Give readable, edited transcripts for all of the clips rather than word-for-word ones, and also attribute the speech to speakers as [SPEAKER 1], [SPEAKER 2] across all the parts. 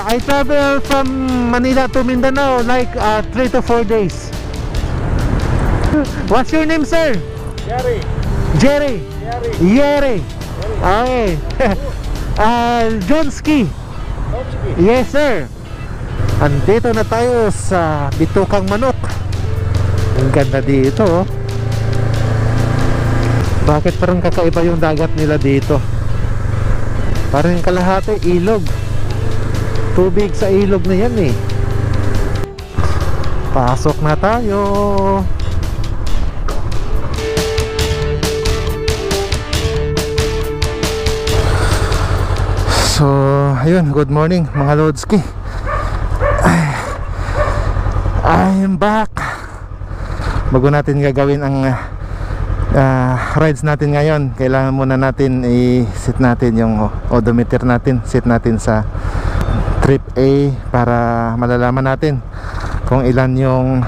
[SPEAKER 1] I travel from Manila to Mindanao like 3 to 4 days. What's your name, sir?
[SPEAKER 2] Jerry.
[SPEAKER 1] Jerry. Yeri. Okay. Johnski. Yes, sir. Andito na tayo sa Bitukang Manok. Ang ganda dito, oh. Bakit parang kakaiba yung dagat nila dito? Parang kalahati ilog. Tubig sa ilog na yan eh. Pasok na tayo. So, ayun, good morning mga Lodski. I am back. Bago natin gagawin ang rides natin ngayon, kailangan muna natin i-set natin yung odometer natin. Set natin sa trip A para malalaman natin kung ilan yung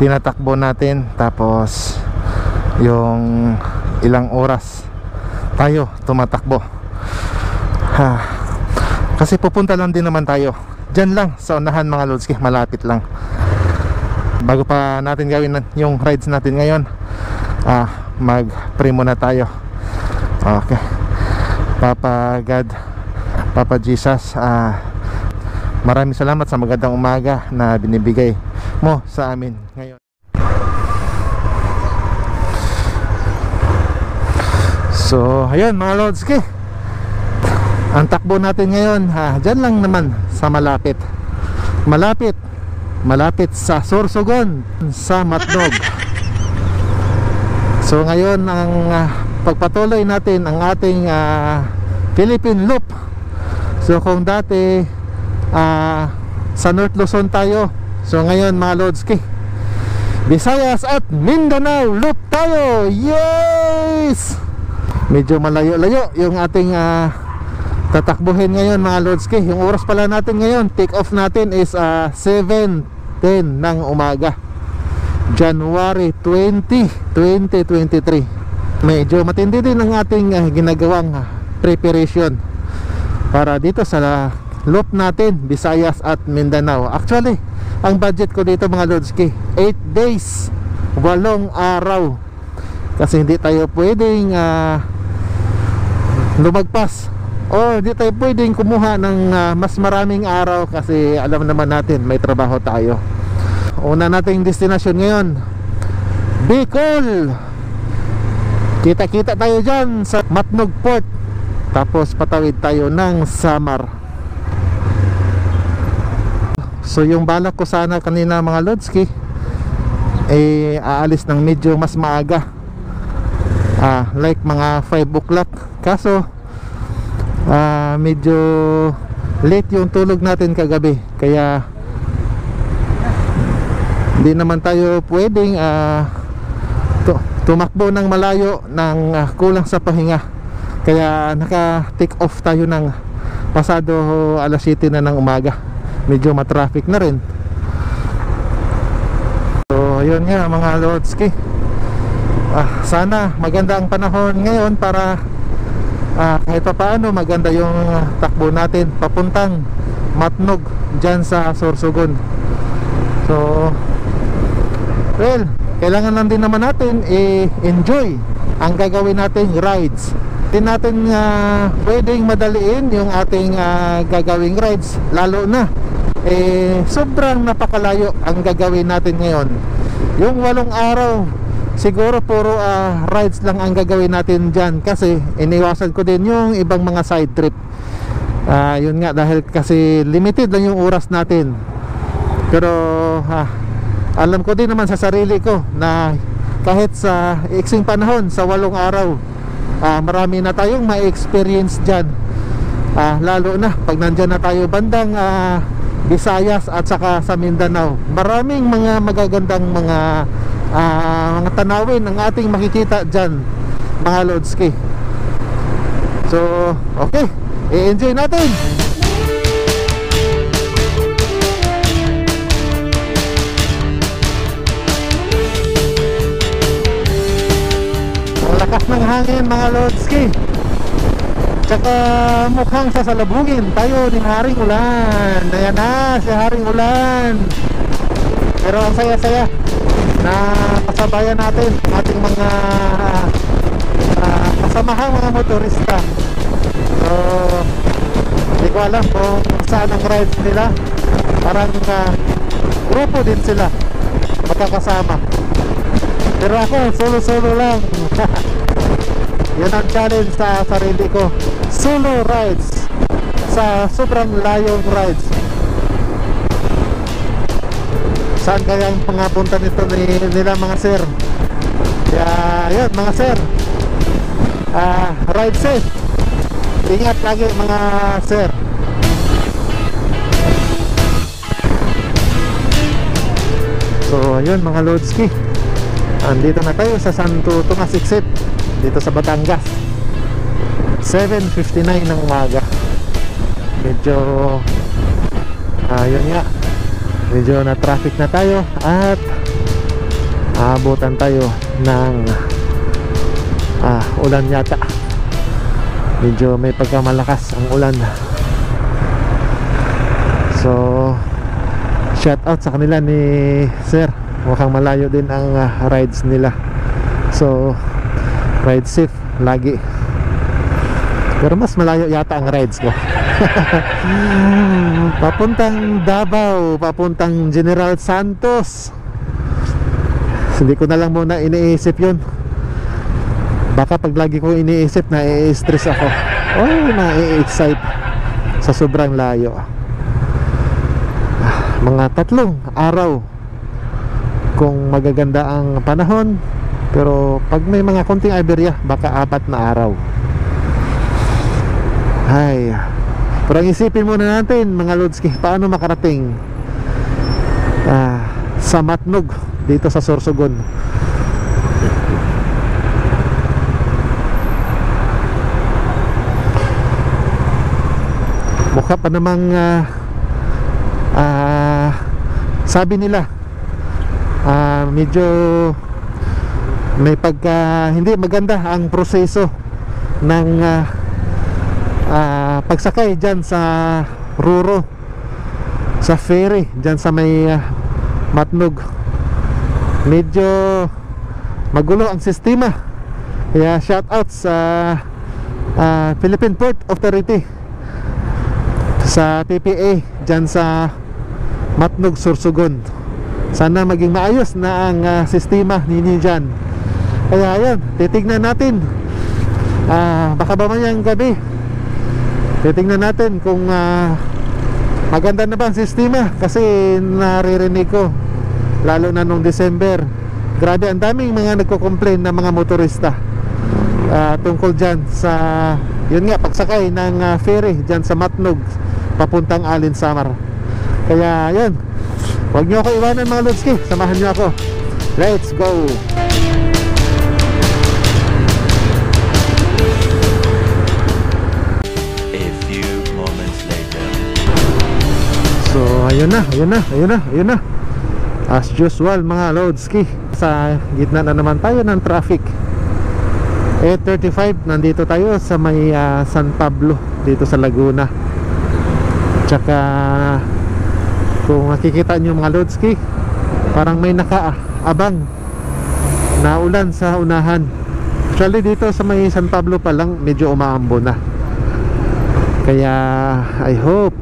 [SPEAKER 1] tinatakbo natin, tapos yung ilang oras tayo tumatakbo. Kasi pupunta lang din naman tayo dyan lang sa unahan mga Lodski, malapit lang. Bago pa natin gawin yung rides natin ngayon, mag-pray muna tayo. Okay. Papa God, Papa Jesus, maraming salamat sa magandang umaga na binibigay mo sa amin ngayon. So ayun mga Lodski, ang takbo natin ngayon, dyan lang naman sa malapit sa Sorsogon, sa Matnog. So ngayon ang pagpatuloy natin ang ating Philippine Loop. So kung dati sa North Luzon tayo, so ngayon mga Lodski, Visayas at Mindanao Loop tayo. Yes! Medyo malayo-layo yung ating tatakbuhin ngayon mga Lodski. Yung oras pala natin ngayon, take off natin is 7:10 ng umaga, January 20, 2023. Medyo matindi din ang ating ginagawang preparation para dito sa loop natin, Visayas at Mindanao. Actually, ang budget ko dito mga Lodski, 8 days, 8 araw. Kasi hindi tayo pwedeng lumagpas, o di tayo pwedeng kumuha ng mas maraming araw, kasi alam naman natin may trabaho tayo. Una nating destination ngayon, Bicol. Kita-kita tayo dyan sa Matnog Port, tapos patawid tayo ng Samar. So yung balak ko sana kanina mga Lodski, aalis ng medyo mas maaga, like mga 5 o'clock. Kaso medyo late yung tulog natin kagabi, kaya hindi naman tayo pwedeng tumakbo ng malayo ng kulang sa pahinga. Kaya naka-take off tayo ng pasado alas 7 na ng umaga. Medyo matraffic na rin. So ayun nga mga Lodski, sana maganda ang panahon ngayon para kahit pa paano maganda yung takbo natin papuntang Matnog dyan sa Sorsogon. So well, kailangan lang din naman natin enjoy ang gagawin nating rides. Hindi natin pwedeng madaliin yung ating gagawing rides, lalo na sobrang napakalayo ang gagawin natin ngayon. Yung 8 araw, siguro puro rides lang ang gagawin natin dyan, kasi iniwasan ko din yung ibang mga side trip. Yun nga, dahil kasi limited lang yung oras natin. Pero alam ko din naman sa sarili ko na kahit sa iksing panahon, sa 8 araw, marami na tayong ma-experience dyan. Lalo na pag nandyan na tayo bandang Visayas at saka sa Mindanao, maraming mga magagandang mga tanawin ang ating makikita dyan mga Lodski. So okay, i-enjoy natin. Ang lakas ng hangin mga Lodski. Tsaka mukhang sasalubungin tayo ni Haring Ulan. Ayan na si Haring Ulan. Pero ang saya-saya na kasabayan natin ating mga kasamahang mga motorista. So hindi ko alam kung saan ang rides nila. Parang grupo din sila magkakasama. Pero ako solo-solo lang. Yan ang challenge sa sarili ko. Solo rides sa sobrang layong rides. Saan kaya ang pangapunta nito nila mga sir? Kaya yun mga sir, ride safe. Ingat lagi mga sir. So ayun mga Lodski, andito na tayo sa Santo Tomas Exit dito sa Batangas. 7:59 ng umaga. Medyo yun nga, medyo na traffic na tayo at aabutan tayo ng ulan yata. Medyo may pagkamalakas ang ulan. So shout out sa kanila ni sir. Mukhang malayo din ang rides nila. So ride safe lagi. Pero mas malayo yata ang rides ko. Papuntang Davao, papuntang General Santos. Hindi ko na lang muna iniisip yun. Baka pag lagi ko iniisip, na-i-stress ako. Na-i-excite sa sobrang layo. Mga 3 araw kung magaganda ang panahon. Pero pag may mga konting aberya, baka 4 na araw. Ay, pero ang isipin muna natin mga Lodski, paano makarating sa Matnog dito sa Sorsogon. Mukha pa namang sabi nila medyo may pagka hindi maganda ang proseso ng pagsakay dyan sa Ruro, sa ferry dyan sa may Matnog. Medyo magulo ang sistema. Kaya shout out sa Philippine Port Authority, sa PPA dyan sa Matnog, Sorsogon. Sana maging maayos na ang sistema ninyo dyan. Kaya yun, titignan natin. Baka ba mayang gabi titignan natin kung maganda na ba ang sistema. Kasi naririnig ko, lalo na nung December, grabe ang daming mga nagko-complain na mga motorista tungkol dyan sa yun nga, pagsakay ng ferry dyan sa Matnog papuntang Alinsamar. Kaya yun, huwag nyo ako iwanan mga Lodski, samahan nyo ako. Let's go! So ayun na. As usual mga Lodski, sa gitna na naman tayo ng traffic. 8:35, nandito tayo sa may San Pablo dito sa Laguna. Tsaka kung makikita nyo mga Lodski, parang may nakaabang na ulan sa unahan. Actually dito sa may San Pablo pa lang medyo umaambo na. Kaya I hope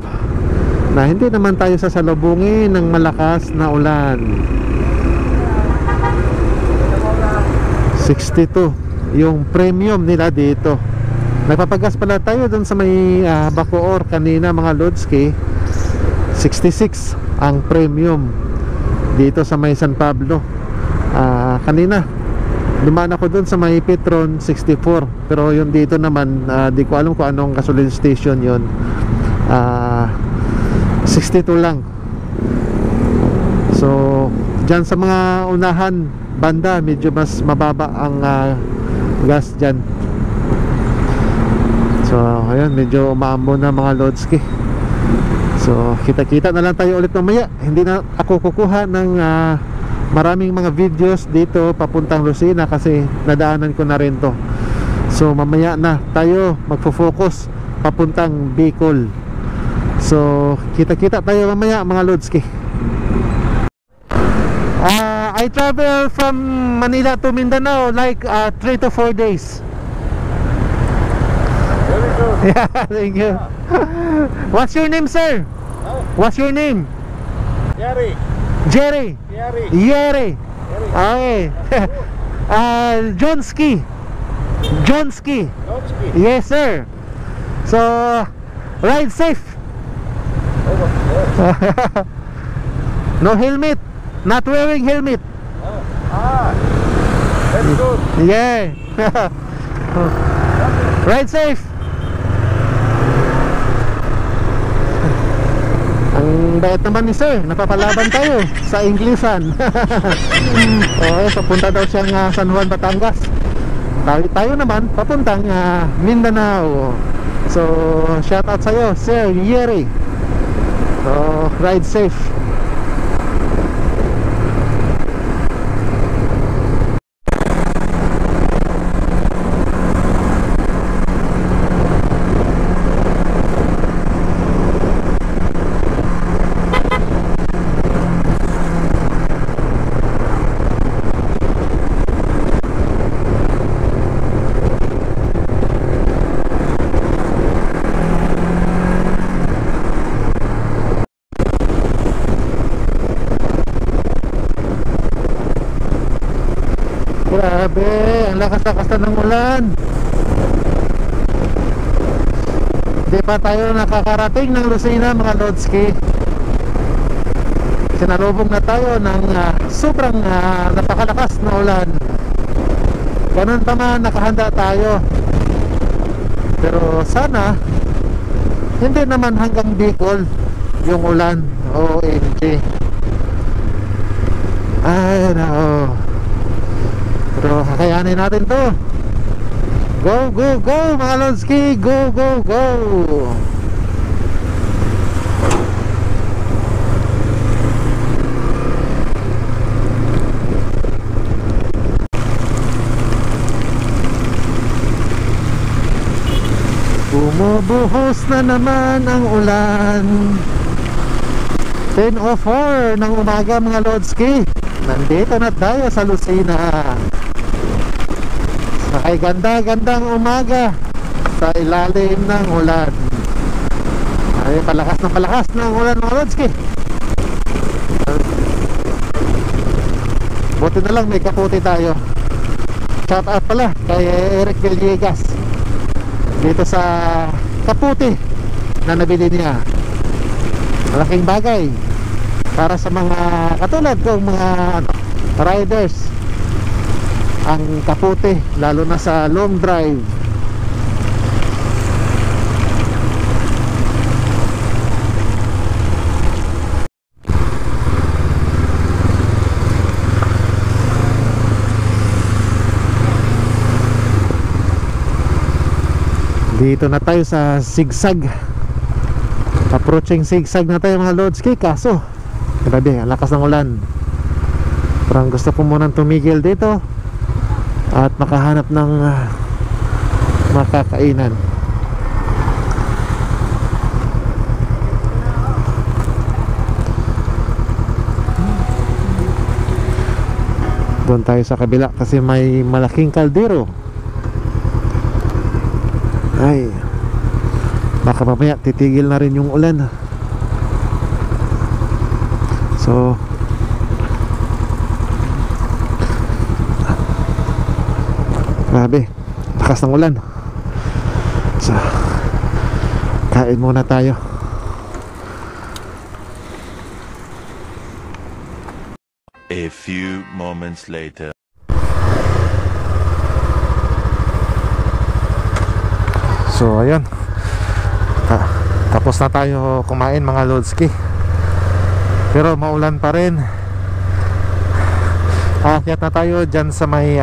[SPEAKER 1] na hindi naman tayo sasalubungin ng malakas na ulan. 62 yung premium nila dito. Nagpapagas pala tayo dun sa may Bacoor kanina mga Lodski. 66 ang premium dito sa may San Pablo. Kanina dumaan ako dun sa may Petron, 64. Pero yung dito naman di ko alam kung anong gasoline station yun. 62 lang. So dyan sa mga unahan banda medyo mas mababa ang gas dyan. So ayun, medyo umaambo na mga Lodski. So kita-kita na lang tayo ulit mamaya. Hindi na ako kukuha ng maraming mga videos dito papuntang Lucena kasi nadaanan ko na rin to. So mamaya na tayo magfo-focus papuntang Bicol. So kita-kita tayo mamaya mga Lodski. I travel from Manila to Mindanao like 3 to 4 days.
[SPEAKER 2] Very good.
[SPEAKER 1] Yeah, thank you. What's your name, sir? What's your name?
[SPEAKER 2] Yari.
[SPEAKER 1] Jerry.
[SPEAKER 2] Yari.
[SPEAKER 1] Yeri. Okay. Johnski. Johnski.
[SPEAKER 2] Lodski.
[SPEAKER 1] Yes, sir. So ride safe. No helmet. Not wearing helmet.
[SPEAKER 2] Very good.
[SPEAKER 1] Yeah. Ride safe. Ang bait naman ni sir, napapalaban tayo sa Inglesan. Okay, papunta daw siyang San Juan, Batangas. Tayo naman papuntang Mindanao. So shout out sa'yo, Sir Yeri. So ride safe. Grabe, ang lakas-lakas na ng ulan. Di pa tayo nakakarating ng Lucena mga Lodski. Sinalubong na tayo ng sobrang napakalakas na ulan. Ganun pa man, nakahanda tayo. Pero sana hindi naman hanggang Bicol yung ulan. OMG. Ay nako. Pero kakayanin natin to. Go, go, go mga Lodski. Go, go, go. Bumubuhos na naman ang ulan. 10:04 ng umaga mga Lodski. Nandito na tayo sa Lucena. Ay ganda-gandang umaga sa ilalim ng ulan. Ay palakas ng ulan mga Lodski. Buti na lang may kaputi tayo. Shout out pala kay Eric Villegas dito sa kaputi na nabili niya. Malaking bagay para sa mga katulad kong mga riders ang kaputi, lalo na sa long drive. Dito na tayo sa Sigsag. Approaching Sigsag na tayo mga Lodski. Kaso grabe, ang lakas ng ulan. Parang gusto ko munang tumigil dito at makahanap ng makakainan. Doon tayo sa kabila kasi may malaking kaldero. Ay, baka mamaya titigil na rin yung ulan. So grabe, lakas ng ulan. So kain muna tayo.
[SPEAKER 3] A few moments later.
[SPEAKER 1] So ayun, tapos na tayo kumain mga Lodski. Pero maulan pa rin. Aakyat na tayo dyan sa may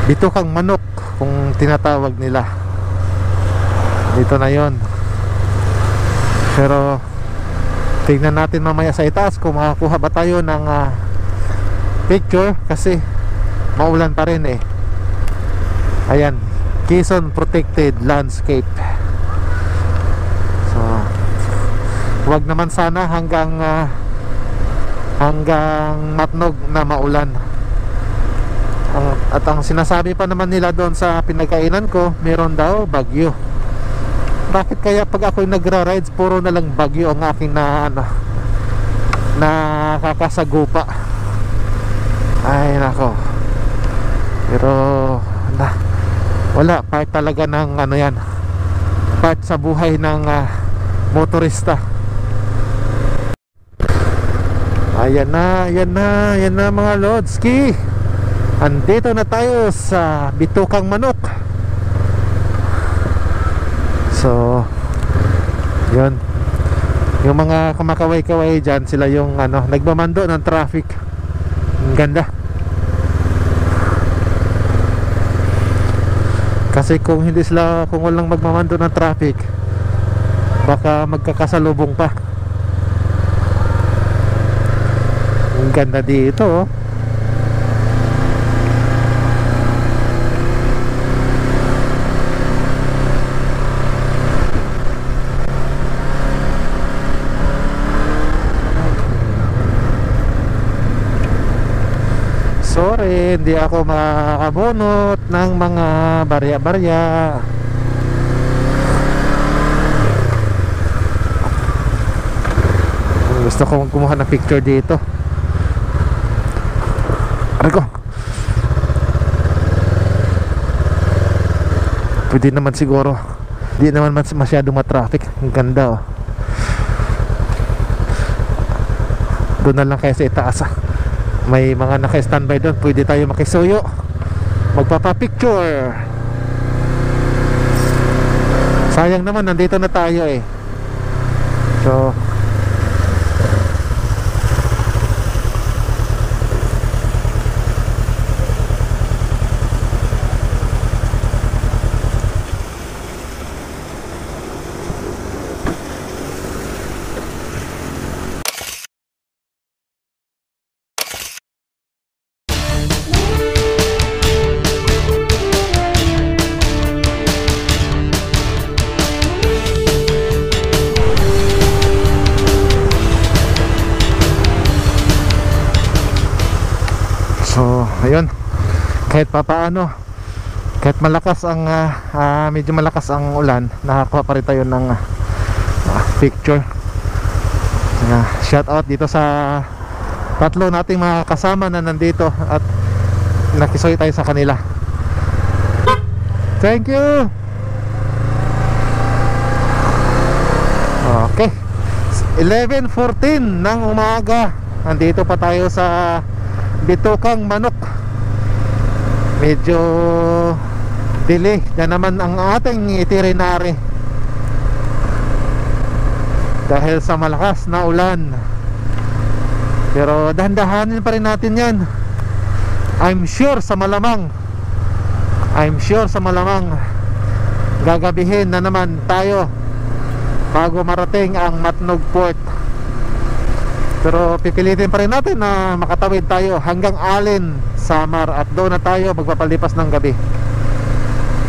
[SPEAKER 1] bitukang manok kung tinatawag nila. Dito na yon. Pero tingnan natin mamaya sa itaas kung makakuha ba tayo ng picture kasi maulan pa rin eh. Ayan, Quezon Protected Landscape. So wag naman sana hanggang Matnog na maulan. At ang sinasabi pa naman nila doon sa pinagkainan ko, meron daw bagyo. Bakit kaya pag ako'y nagra-rides puro na lang bagyo ang aking nakakasagupa? Ay nako. Pero wala, part talaga ng yan, part sa buhay ng motorista. Ayan na mga Lodski. Andito na tayo sa Bitukang Manok. So yun, yung mga kumakaway-kaway dyan, sila yung nagmamando ng traffic. Ang ganda. Kasi kung walang magmamando ng traffic, baka magkakasalubong pa. Ang ganda dito, oh. Sorry, hindi ako makakabunot ng mga barya-barya. Gusto ko kumuha ng picture dito. Aray ko. Pwede naman siguro. Hindi naman masyadong matraffic. Ang ganda, oh. Doon na lang kaya sa itaas, may mga naka-standby doon. Pwede tayo makisuyo, magpapapicture. Sayang naman, nandito na tayo eh. So ayun, kahit papaano, kahit malakas ang medyo malakas ang ulan, nakakuha pa rin tayo ng picture. Shout out dito sa tatlo nating mga kasama na nandito at nakisoy tayo sa kanila. Thank you. Okay, 11:14 ng umaga, nandito pa tayo sa Bitukang Manok. Medyo delay na naman ang ating itinerary dahil sa malakas na ulan. Pero dahan-dahanin pa rin natin yan. I'm sure sa malamang gagabihin na naman tayo bago marating ang Matnog Port. Pero pipilitin pa rin natin na makatawid tayo hanggang Allen, Samar, at doon na tayo magpapalipas ng gabi.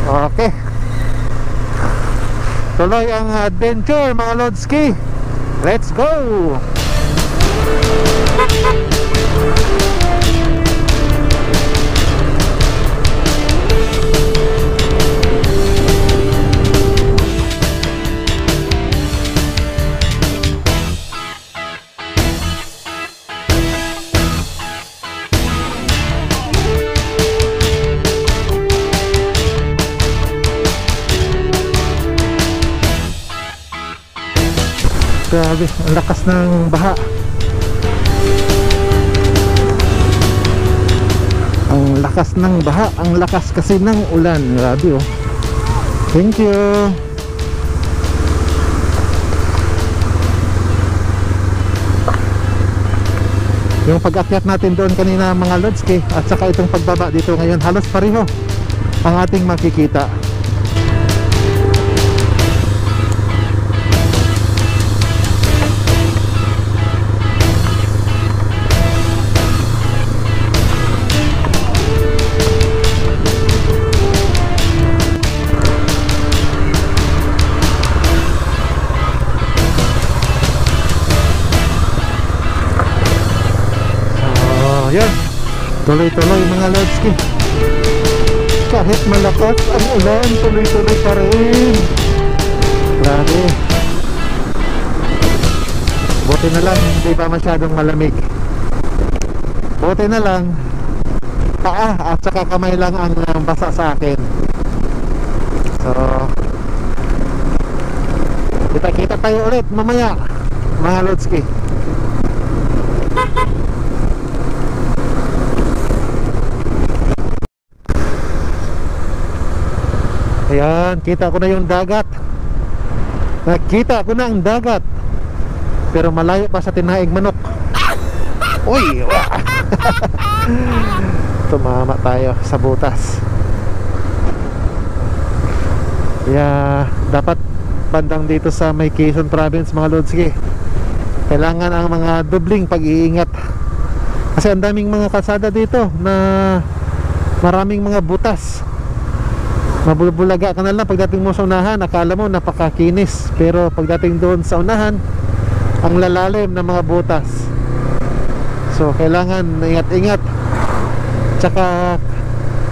[SPEAKER 1] Okay, tuloy ang adventure mga Lodski. Let's go! Grabe, ang lakas ng baha. Ang lakas ng baha, ang lakas kasi ng ulan. Grabe, oh. Thank you. Yung pag-akyat natin doon kanina mga Lodski at saka itong pagbaba dito ngayon, halos pareho ang ating makikita. Tuloy-tuloy mga Lodski. Kahit malakas ang ulan, tuloy-tuloy pa rin. Grabe. Buti na lang hindi pa masyadong malamig. Buti na lang paa at saka kamay lang ang basa sa akin. So kita-kita tayo ulit mamaya mga Lodski. Ayan, kita ko na yung dagat. Nakita ko na ang dagat. Pero malayo pa sa tinaig manok. Uy! Tumama tayo sa butas. Kaya dapat bandang dito sa may Quezon Province mga Lodski, kailangan ang mga dubling pag-iingat. Kasi ang daming mga kalsada dito na maraming mga butas. Mabulbulaga ka na lang pagdating mo sa unahan, akala mo napakakinis, pero pagdating doon sa unahan, ang lalalim ng mga butas. So kailangan ingat-ingat. Tsaka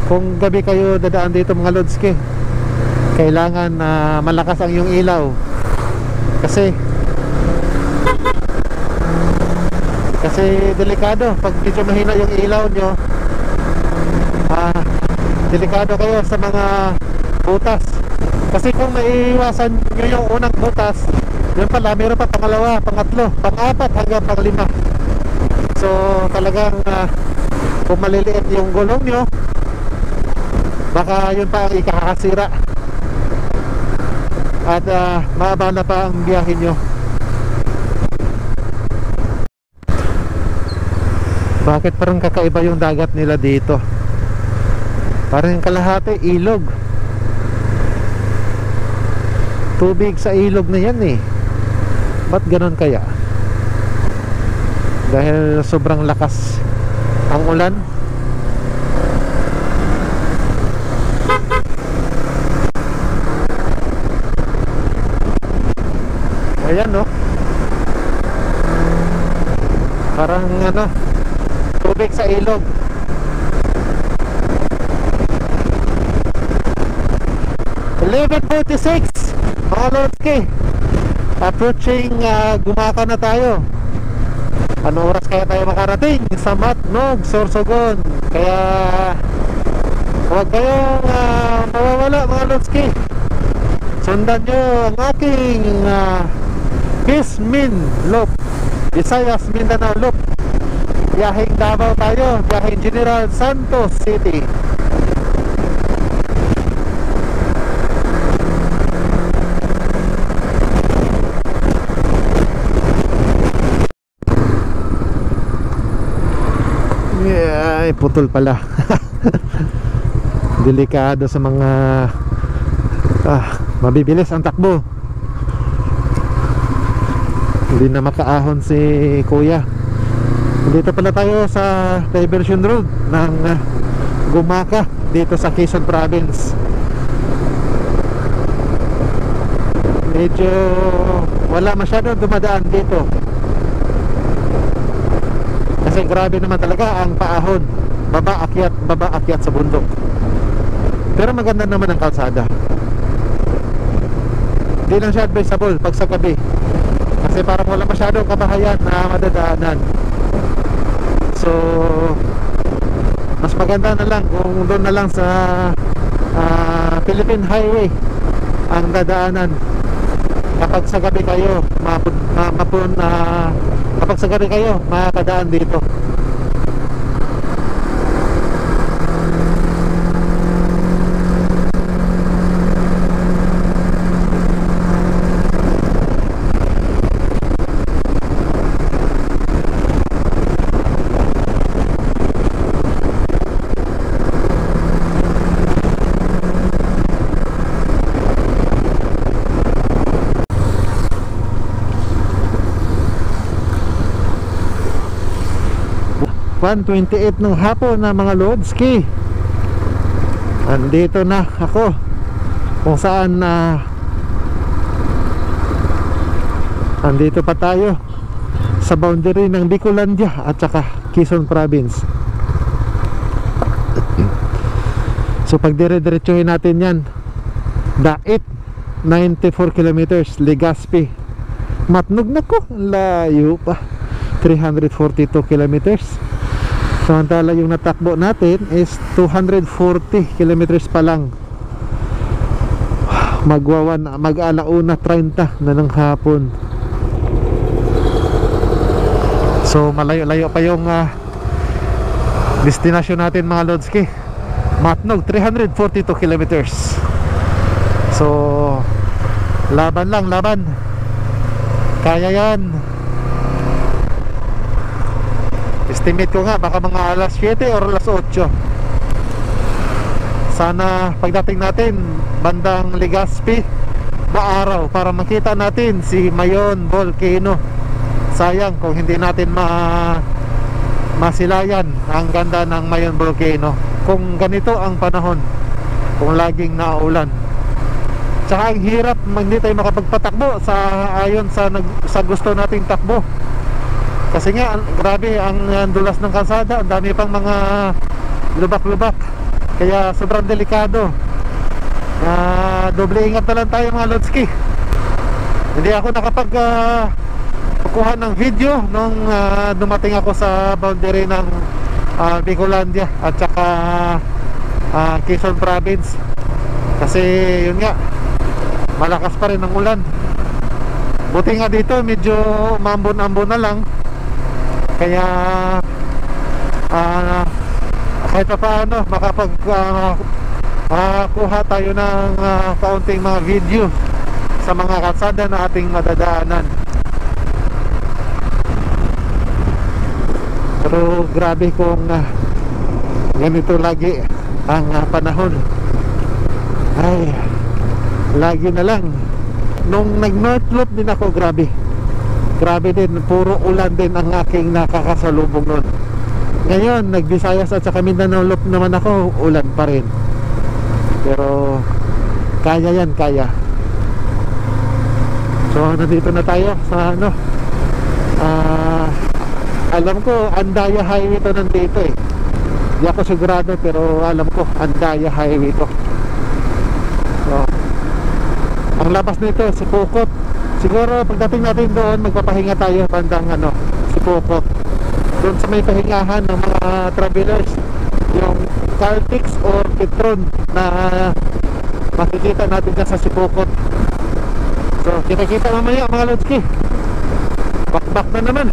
[SPEAKER 1] kung gabi kayo dadaan dito mga Lodski, kailangan malakas ang iyong ilaw. Kasi delikado pag medyo mahina yung ilaw nyo. Delikado kayo sa mga butas. Kasi kung maiiwasan nyo yung unang butas, yun pala, meron pa pangalawa, pangatlo, pang-apat hanggang pang-lima. So talagang kung maliliit yung gulong nyo, baka yun pa ang ikakasira at maabala pa ang biyahe nyo. Bakit parang kakaiba yung dagat nila dito? Parang kalahati ilog. Tubig sa ilog na yan eh. Ba't ganon kaya? Dahil sobrang lakas ang ulan. Ayan no. Parang tubig sa ilog. .46 mga Lodski, approaching Gumaka na tayo. Ano oras kaya tayo makarating sa Matnog, Sorsogon? Kaya huwag kayong mawawala mga Lodski. Sundan nyo ang aking Kismin Loop, Visayas Mindanao Loop. Biyaheng Davao tayo, biyaheng General Santos City. Ay, putol pala. Delikado sa mga mabibilis ang takbo. Hindi na makaahon si kuya. Dito pala tayo sa diversion road ng Gumaka dito sa Quezon Province. Medyo wala masyado dumadaan dito kasi grabe naman talaga ang paahon, baba akyat sa bundok. Pero maganda naman ang kalsada. Hindi lang siya advisable pag sa gabi kasi parang wala masyadong kabahayan na madadaanan. So mas maganda na lang kung doon na lang sa Philippine Highway ang dadaanan kapag sa gabi kayo kapag sa gabi kayo makakadaan dito. .28 ng hapon na mga Lodski. Andito na ako kung saan andito pa tayo sa boundary ng Bicolandia at saka Quezon Province. So pag dire-diretsuhin natin yan, Dait 94 kilometers, Legazpi Matnog na ko, layo pa, 342 kilometers. Samantala yung natakbo natin is 240 kilometers pa lang. Mag-alauna 30 na ng hapon. So malayo-layo pa yung destination natin mga Lodski. Matnog 342 kilometers. So laban lang, laban. Kaya yan. Estimate ko nga baka mga alas 7 or alas 8. Sana pagdating natin bandang Legazpi maaraw para makita natin si Mayon Volcano. Sayang kung hindi natin masilayan ang ganda ng Mayon Volcano kung ganito ang panahon, kung laging naulan. Tsaka ang hirap, hindi tayo makapagpatakbo ayon sa gusto nating takbo. Kasi nga grabe ang dulas ng kalsada, ang dami pang mga lubak-lubak, kaya sobrang delikado. Doble ingat na lang tayo mga Lodski. Hindi ako kukuha ng video nung dumating ako sa boundary ng Bicolandia at saka Quezon Province. Kasi yun nga, malakas pa rin ang ulan. Buti nga dito medyo mambon-ambon na lang. Kaya kahit pa paano makakuha tayo ng kaunting mga video sa mga kalsada na ating madadaanan. Pero grabe kung ganito lagi ang panahon. Ay, lagi na lang. Nung nag-North Loop din ako, grabe din, puro ulan din ang aking nakakasalubong nun. Ngayon nag-Visayas at saka Mindanao Loop naman ako, ulan pa rin. Pero kaya yan, kaya. So nandito na tayo sa alam ko Andaya Highway to nandito eh. Di ako sigurado pero alam ko Andaya Highway to. So ang labas nito Sipokot. Siguro pagdating natin doon magpapahinga tayo bandang Sipokot. Doon sa may pahingahan ng mga travelers, yung Caltex or Petron na makikita natin dyan sa Sipokot. So kita-kita mamaya mga Lodski. Back na naman.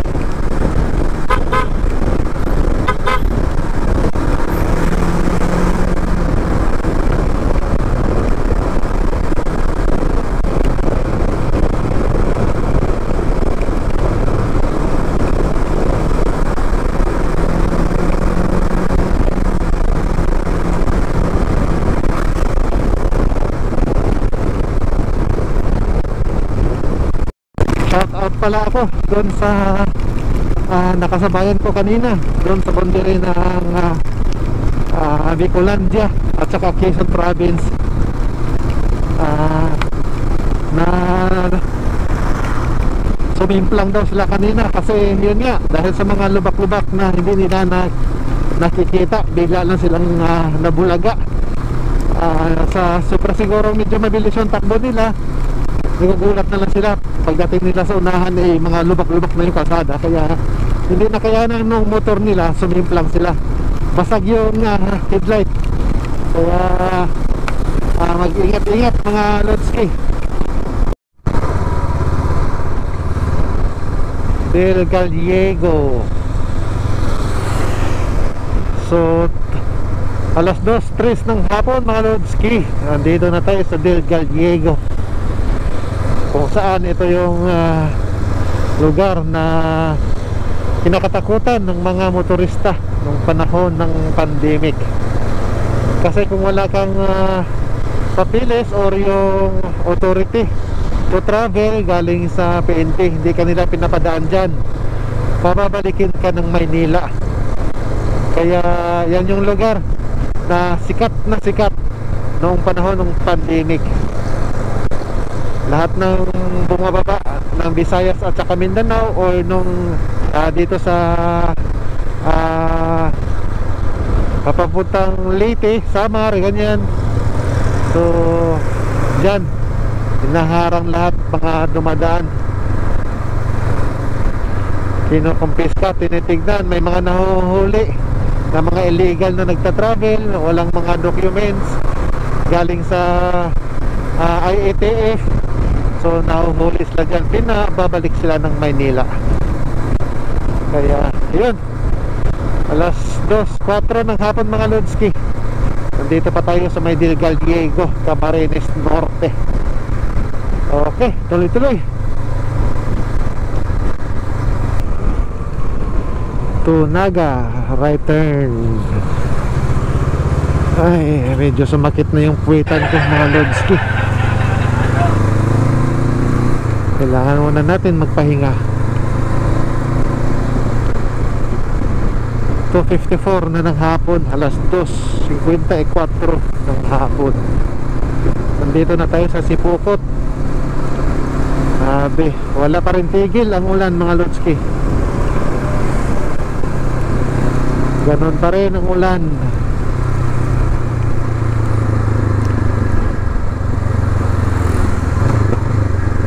[SPEAKER 1] Shout out pala ako doon sa nakasabayan ko kanina doon sa boundary ng Bicolandia at saka Quezon Province, na sumimplang daw sila kanina kasi yun nga, dahil sa mga lubak-lubak na hindi nila nakikita, bigla lang silang nabulaga. Sa super siguro medyo mabilis yung takbo nila, nagugulat na lang sila pagdating nila sa unahan mga lubak-lubak na yung kalsada, kaya hindi na kayanan ng motor nila, sumimplang sila, basag yung headlight. Kaya mag-ingat-ingat mga Lodski. Del Gallego. So alas 2:03 ng hapon mga Lodski, nandito na tayo sa Del Gallego, kung saan ito yung lugar na kinakatakutan ng mga motorista nung panahon ng pandemic. Kasi kung wala kang papilis or yung authority to travel galing sa PNP, hindi ka nila pinapadaan dyan, pababalikin ka ng Maynila. Kaya yan yung lugar na sikat noong panahon ng pandemic. Lahat ng bumababa ng Visayas at saka Mindanao or nung dito sa papapuntang Leyte, Samar, ganyan. So dyan hinaharang lahat mga dumadaan, kinukumpiska, tinitignan. May mga nahuhuli na mga illegal na nagta-travel, walang mga documents galing sa IATF. So nahuhuli sila dyan, pinababalik sila ng Maynila. Kaya yun, alas 2:04 ng hapon mga Lodski, nandito pa tayo sa may Gallego, Camarines Norte. Okay, tuloy-tuloy to Naga, right turn. Ay, medyo sumakit na yung puwitan ko mga Lodski. Kailangan muna natin magpahinga. 2:54 na ng hapon, alas 2:54 ng hapon. Nandito na tayo sa Sipukot. Sabi, wala pa rin tigil ang ulan mga Lodski. Ganon pa rin ang ulan.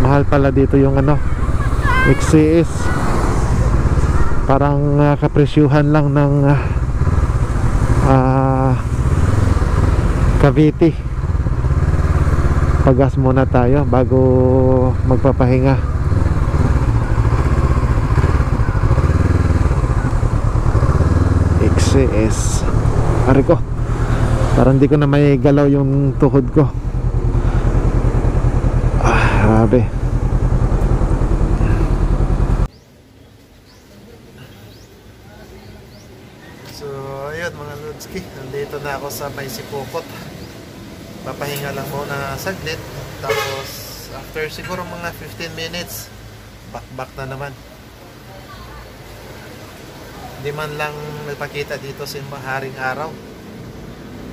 [SPEAKER 1] Mahal pala dito yung XCS. Parang kapresyuhan lang ng Cavite. Pagas muna tayo bago magpapahinga. XCS. Ari ko, parang di ko na may galaw yung tuhod ko. Grabe. So ayun mga Lodski, nandito na ako sa may Sipukot. Papahinga lang muna saglit, tapos after siguro mga 15 minutes back na naman. Di man lang nagpakita dito si Haring Araw.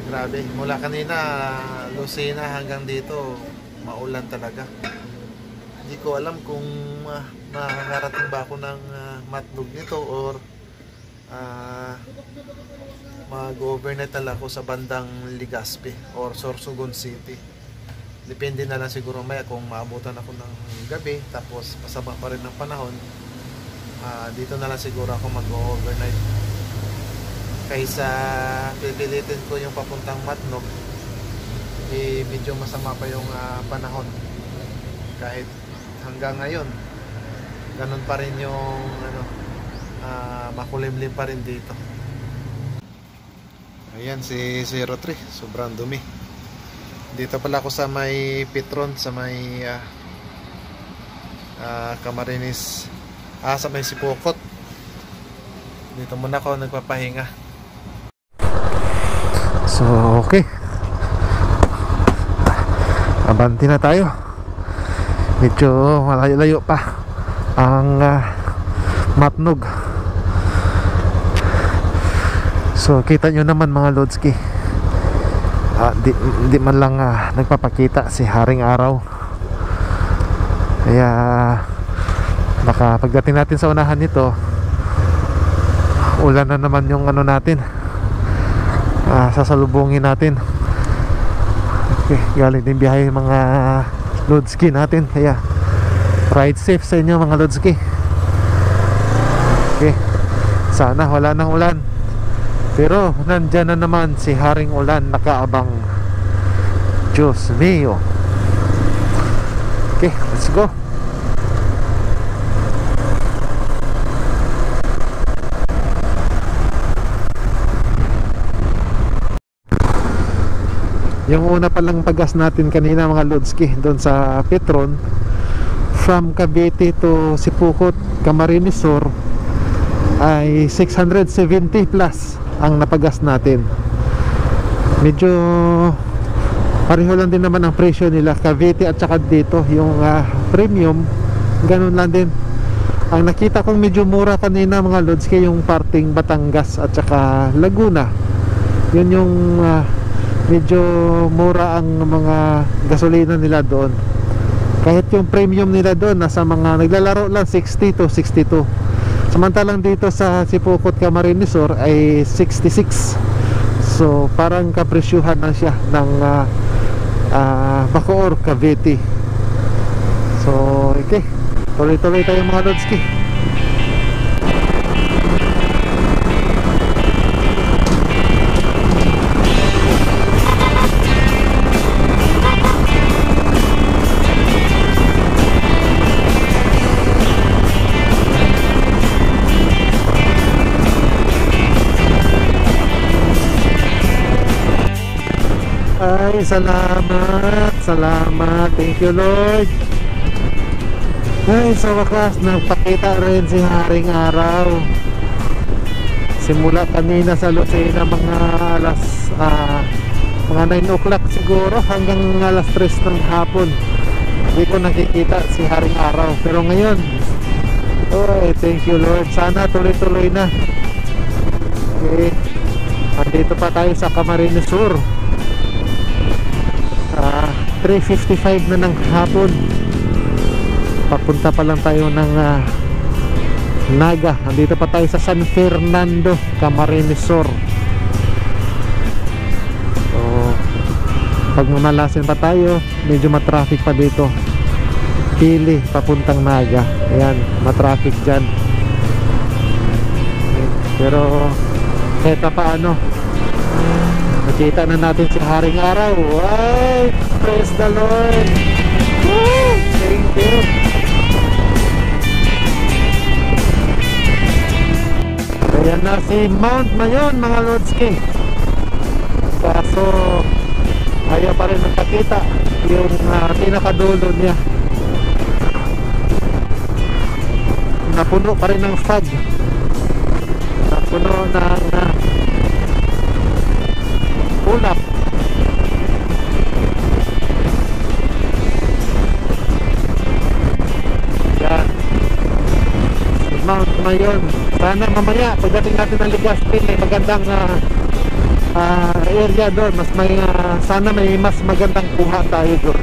[SPEAKER 1] Grabe, mula kanina Lucena hanggang dito maulan talaga. Hindi ko alam kung makakarating ba ako ng Matnog nito or mag-overnight na ako sa bandang Legazpi or Sorsogon City. Depende na lang siguro maya kung maabutan ako ng gabi tapos masama pa rin ng panahon. Dito na lang siguro ako mag-overnight kaysa pipilitin ko yung papuntang Matnog. Medyo masama pa yung panahon. Kahit hanggang ngayon ganun pa rin yung makulimlim pa rin dito. Ayan si 03, sobrang dumi. Dito pala ako sa may Petron, sa may Camarines, sa may Sipukot. Dito muna ako nagpapahinga. So okay, abanti na tayo. Medyo malayo-layo pa ang Matnog. So kita nyo naman mga Lodski, di man lang nagpapakita si Haring Araw. Kaya baka pagdating natin sa unahan nito, ulan na naman yung natin, sasalubungin natin. Okay, galing din biyahe mga Lodski natin. Kaya ride safe sa inyo mga Lodski. Okay, sana wala nang ulan. Pero nandyan na naman si Haring Ulan nakaabang. Diyos mio. Okay, let's go. Yung una palang pagas natin kanina mga Lodski, doon sa Petron, from Cavite to Sipukot, Camarines Sur, ay 670 plus ang napagas natin. Medyo pareho lang din naman ang presyo nila, Cavite at saka dito yung premium, ganun lang din. Ang nakita kong medyo mura kanina mga Lodski, yung parting Batangas at saka Laguna. Yun yung medyo mura ang mga gasolina nila doon. Kahit yung premium nila doon nasa mga naglalaro lang 60 to 62. Samantalang dito sa Sipukot, Camarines Sur ay 66. So parang kapresyuhan na siya ng Bacoor, Cavite. So okay, tuloy-tuloy tayo mga Lodski. Ay, salamat, salamat. Thank you, Lord. Ay, sa wakas, nagpakita rin si Haring Araw. Simula kanina sa Lucena, mga 9 o'clock siguro, hanggang alas 3 ng hapon. Hindi ko nakikita si Haring Araw. Pero ngayon, ay, thank you, Lord. Sana tuloy-tuloy na. Okay. Andito pa tayo sa Camarines Sur. 3:55 na ng hapon. Papunta pa lang tayo ng Naga. Andito pa tayo sa San Fernando, Camarines Sur. So pagmamalasin pa tayo, medyo matraffic pa dito. Pili papuntang Naga. Ayan, matraffic dyan. Pero kahit pa paano, nakita na natin si Haring Araw. Ay, praise the Lord. Woo! Thank you. Ayan na si Mount Mayon mga Lodski. Kaso ayaw pa rin magpakita yung pinakadulo niya. Napuno pa rin ng fog. Napuno ng ulap. Yan, Mount Mayon. Sana mamaya pagdating natin ng Legazpi, may magandang area doon. Sana may mas magandang kuha tayo doon.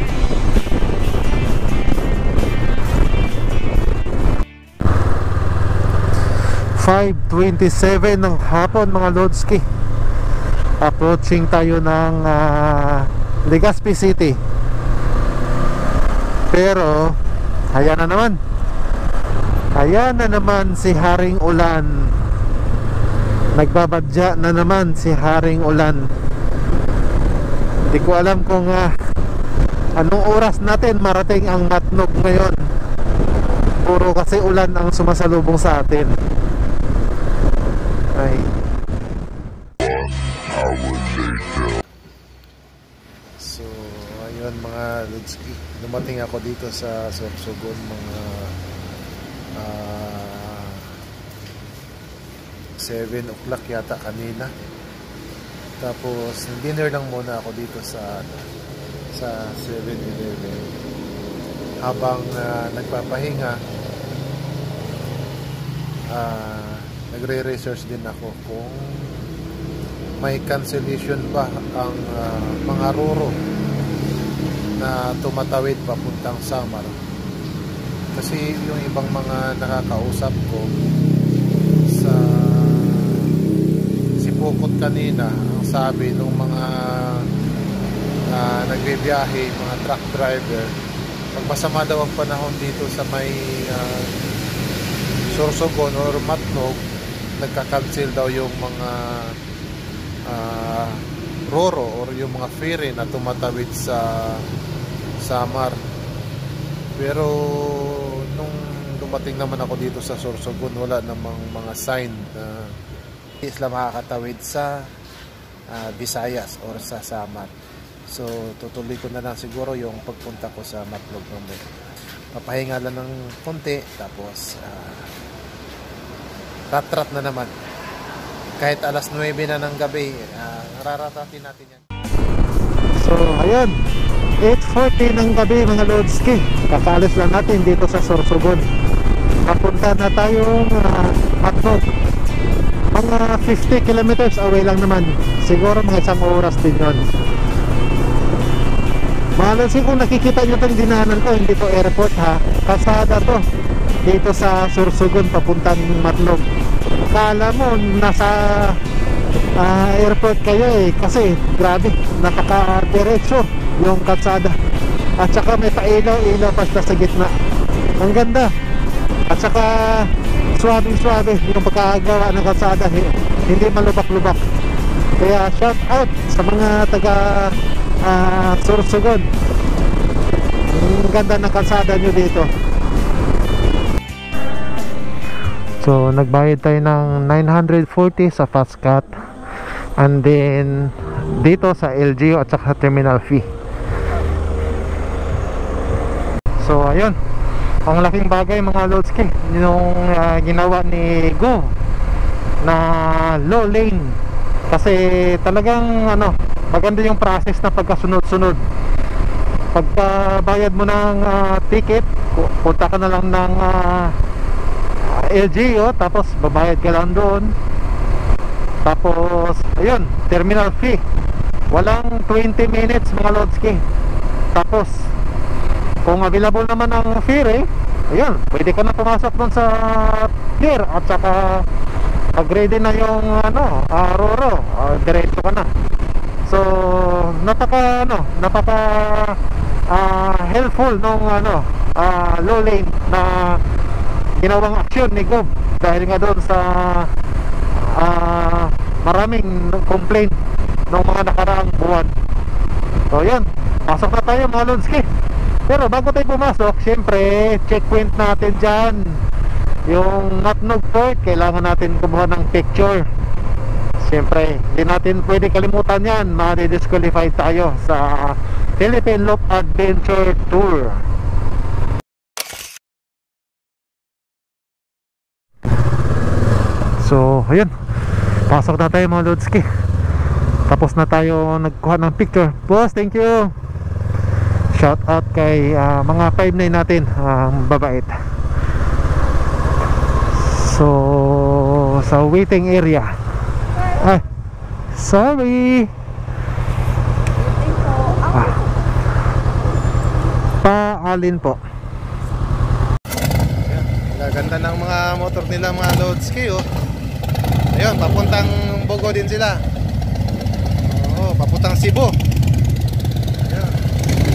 [SPEAKER 1] (5:27) ng hapon mga Lodski. Approaching tayo ng Legazpi City. Pero ayan na naman si Haring Ulan. Nagbabadya na naman si Haring Ulan. Hindi ko alam kung anong oras natin marating ang Matnog ngayon. Puro kasi ulan ang sumasalubong sa atin. Ay, so ayun mga Lodski, dumating ako dito sa Sorsogon mga 7 o'clock yata kanina. Tapos dinner lang muna ako dito sa 7-Eleven habang nagpapahinga. Nagre-research din ako kung may cancellation ba ang mga roro na tumatawid papuntang Samar. Kasi yung ibang mga nakakausap ko sa Sipokot kanina, ang sabi ng mga nagbibiyahe, mga truck driver, pag masama daw ang panahon dito sa may Sorsogon or Matnog, nagka-cancel daw yung mga roro or yung mga ferry na tumatawid sa Samar. Pero nung dumating naman ako dito sa Sorsogon, wala namang mga sign na sila makakatawid sa Visayas or sa Samar. So tutuloy ko na lang siguro yung pagpunta ko sa Matnog naman. Papahinga lang ng konti, tapos rat-rat na naman. Kahit alas 9 na ng gabi, raratatin natin yan. So ayun, 8:40 ng gabi mga Lodski. Kakaalis lang natin dito sa Sorsogon. Papunta na tayong Matnog. Mga 50 kilometers away lang naman. Siguro mga isang oras din yun. Mga Lodski, kung nakikita nyo itong dinaanan ko, hindi to airport ha, kasada to dito sa Sorsogon papuntang Matnog. Kala mo nasa airport kayo kasi grabe, napaka-diretso yung kalsada. At saka may pailaw-ilaw pa sa gitna. Ang ganda. At saka suwabe-suwabe yung pagkagawa ng kalsada, hindi malubak-lubak. Kaya shout out sa mga taga Sorsogon. Ang ganda ng kalsada nyo dito. So nagbayad tayo ng 940 sa FastCat, and then dito sa LGU at saka terminal fee. So ayun, ang laking bagay mga Lodski yung ginawa ni Go na low lane, kasi talagang maganda yung process na pagkasunod-sunod. Pagka bayad mo ng ticket, punta ka na lang ng LGU, tapos babayad ka lang doon, tapos ayun, terminal fee, walang 20 minutes mga Lodski. Tapos kung available naman ang fare, ayun, pwede ka na pumasok doon sa pier, at saka pag ready na yung Roro, diretso ka na. So napaka helpful nung low lane na ginawang aksyon ni Gob, dahil nga doon sa maraming complaint ng mga nakaraang buwan. So yan, pasok na tayo mga Lodski. Pero bago tayo pumasok, syempre checkpoint natin dyan yung Matnog Port. Kailangan natin kumuha ng picture. Syempre hindi natin pwede kalimutan yan, ma-disqualify tayo sa Philippine Loop Adventure Tour. So ayun, pasok na tayo mga Lodski. Tapos na tayo nagkuha ng picture. Boss, thank you. Shout out kay mga 5'9" natin, babait. So sa waiting area, sorry, paalin po. Ganda ng mga motor nila mga Lodski, ayun, papuntang Bogo din sila. Papuntang Cebu.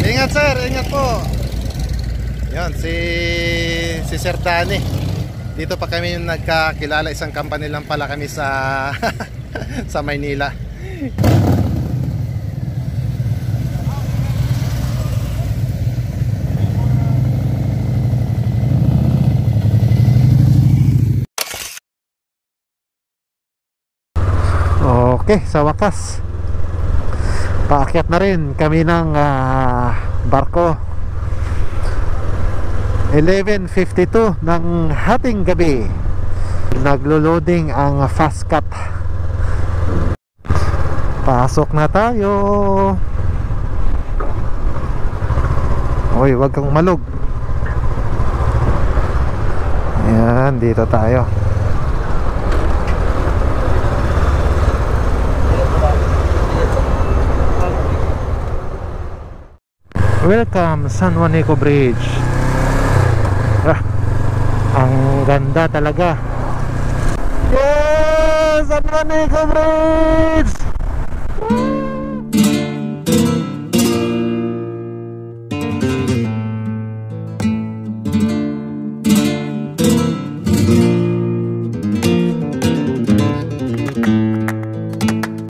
[SPEAKER 1] Ingat sir, ingat po. Yan, si Sir Danny. Dito pa kami nagkakilala, isang company lang pala kami sa sa Maynila. Okay, sa wakas paakyat na rin kami ng barko. 11:52 ng hating gabi, naglo-loading ang FastCat. Pasok na tayo. Uy, wag kang malog. Ayan, dito tayo. Welcome San Juanico Bridge. Ang ganda talaga. Yes, San Juanico Bridge.